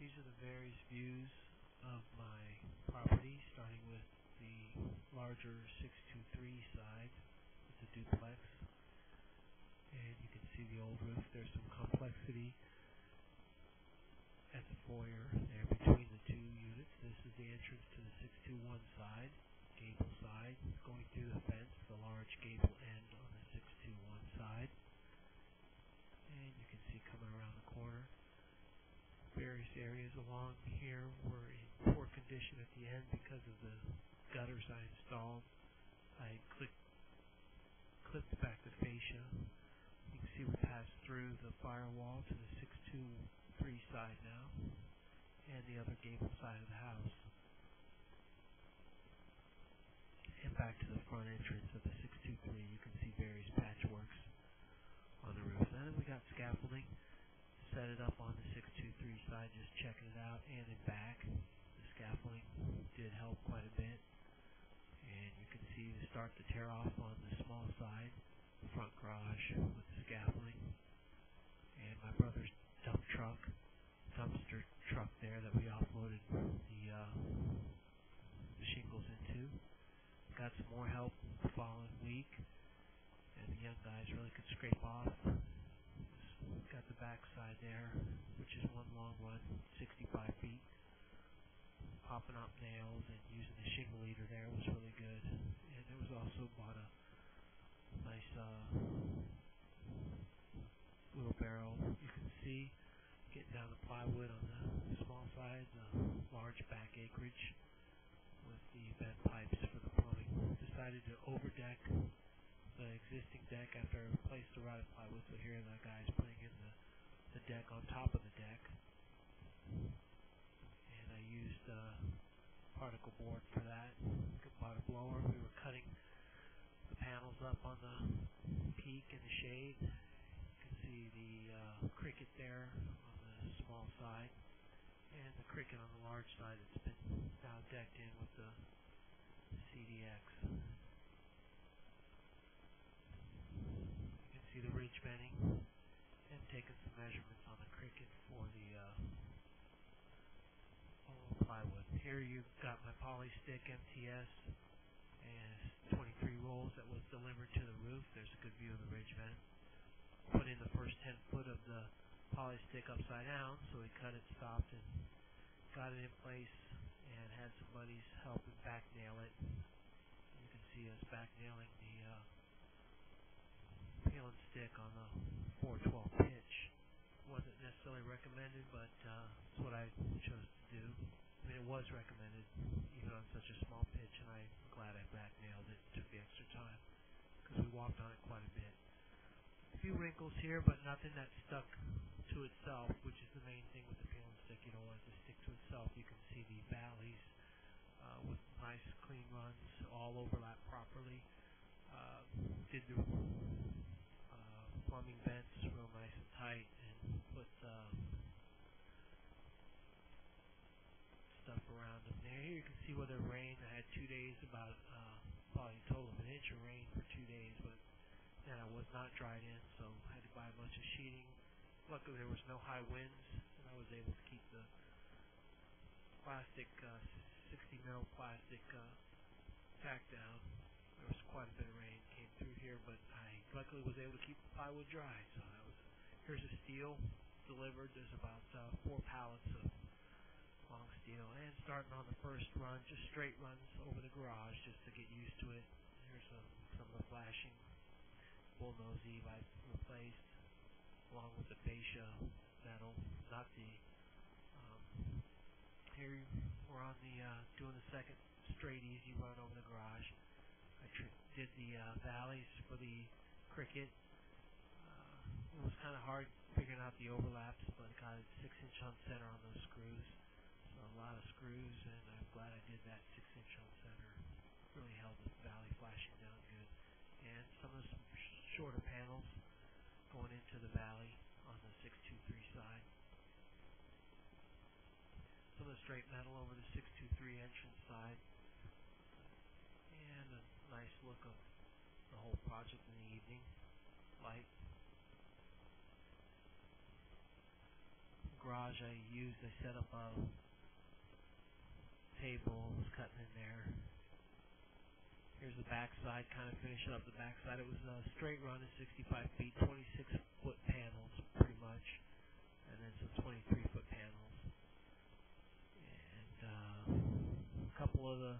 These are the various views of my property, starting with the larger 623 side. It's a duplex, and you can see the old roof. There's some complexity at the foyer there between the two units. This is the entrance to the 621 side, gable side, going through the fence, the large gable end on the 621 side. And you can see coming around the corner, various areas along here were in poor condition at the end because of the gutters I installed. I clipped back the fascia. You can see we passed through the firewall to the 623 side now, and the other gable side of the house, and back to the front entrance of the 623. You can see various patchworks on the roof. And then we got scaffolding, set it up on the 623 side, just checking it out, and in back. The scaffolding did help quite a bit, and you can see the start to tear off on the small side, the front garage with the scaffolding, and my brother's dumpster truck there that we offloaded the shingles into. Got some more help the following week, and the young guys really could scrape off. Got the back side there, which is one long run, 65 feet. Popping up nails and using the shingle leader there was really good. And there was also bought a nice wheelbarrow. You can see getting down the plywood on the small side, the large back acreage with the vent pipes for the plumbing. Decided to overdeck the existing deck after I replaced the rotted plywood, so here are the guys putting in the deck on top of the deck. And I used particle board for that. Bought a blower. We were cutting the panels up on the peak and the shade. You can see the cricket there on the small side, and the cricket on the large side. It's been now decked in with the CDX. You can see the ridge bending, and taking some measurements on the cricket for the plywood. Here you've got my polystick MTS and 23 rolls that was delivered to the roof. There's a good view of the ridge vent. Put in the first 10 foot of the polystick upside down, so we cut it, stopped, and got it in place, and had some buddies help him back nail it. You can see us back nailing the peel and stick on the 412 pitch. Wasn't necessarily recommended, but it's what I chose to do. I mean, it was recommended even on such a small pitch, and I'm glad I back nailed it. Took the extra time because we walked on it quite a bit. A few wrinkles here, but nothing that stuck to itself, which is the main thing with the peel and stick. You don't want it to stick to itself. You can see the valleys with nice clean runs, all overlap properly. Did the plumbing vents real nice and tight, and put stuff around them there. Here you can see where the rain. I had 2 days, about probably a total of an inch of rain for 2 days, but and I was not dried in, so I had to buy a bunch of sheeting. Luckily there was no high winds, and I was able to keep the plastic 60 mil plastic tack down. There was quite a bit of rain came through here, but I luckily was able to keep the plywood dry. So that was. Here's a steel delivered. There's about 4 pallets of long steel, and starting on the first run, just straight runs over the garage just to get used to it. Here's some of the flashing bullnose eave I replaced, along with the fascia metal, not the. Here we're on the doing the second straight easy run over the garage. I did the valleys for the cricket. It was kind of hard figuring out the overlaps, but got it 6-inch on center on those screws. So a lot of screws, and I'm glad I did that 6-inch on center. Really held the valley flashing down good. And some of the shorter panels going into the valley on the 623 side. Some of the straight metal over the 623 entrance side. And a nice look of the whole project in the evening. Light. garage I used, I set up a table, was cutting in there. Here's the backside, kind of finishing up the backside. It was a straight run of 65 feet, 26-foot panels, pretty much, and then some 23-foot panels. And a couple of the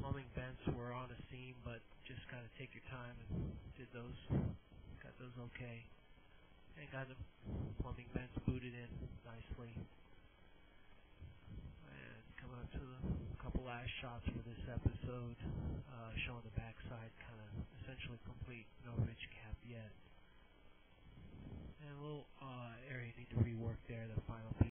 plumbing vents were on a seam, but just kind of take your time and did those, got those okay. And got the plumbing vents booted in nicely. And coming up to the couple last shots for this episode, showing the backside, kind of essentially complete, no ridge cap yet. And a little area need to rework there, the final piece.